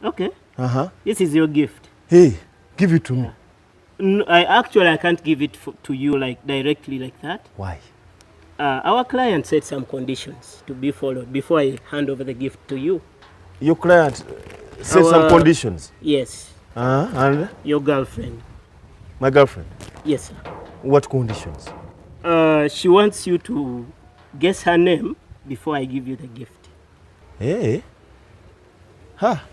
Okay. This is your gift. Hey, give it to me. No, I can't give it to you like directly like that. Why? Our client set some conditions to be followed before I hand over the gift to you. Your client set some conditions? Yes. And? Your girlfriend. My girlfriend? Yes, sir. What conditions? She wants you to guess her name before I give you the gift. Hey. Ha.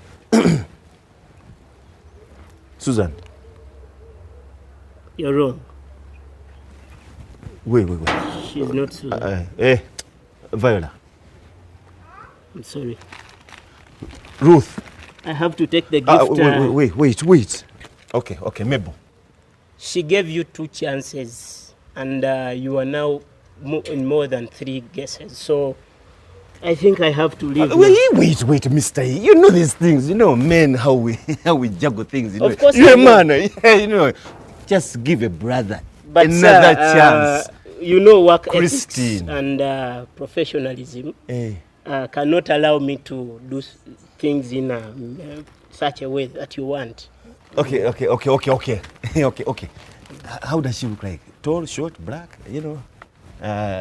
Susan. You're wrong. Wait. She's not Susan. Viola. I'm sorry. Ruth. I have to take the gift. Wait. Okay, Mabel. She gave you 2 chances, and you are now in more than 3 guesses. So I think I have to leave. Wait, mister. You know these things. You know, men, how we juggle things. You know. Of course, you're a man. Yeah, you know. Just give a brother another chance. You know, work Christine. ethics and professionalism cannot allow me to do things in such a way that you want. Okay. How does she look like? Tall, short, black, you know,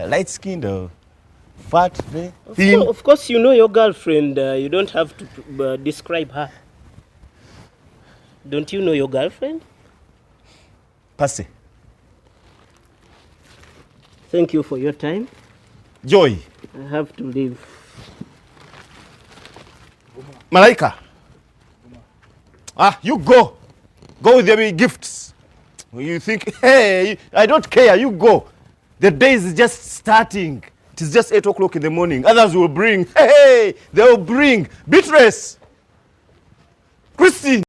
light-skinned or fat, thin? Of course, you know your girlfriend. You don't have to describe her. Don't you know your girlfriend? Percy. Thank you for your time. Joy. I have to leave. Malaika. You go. Go with your gifts. You think, hey, I don't care, you go. The day is just starting. It is just 8 o'clock in the morning. Others will bring, hey, they will bring Beatrice, Christine.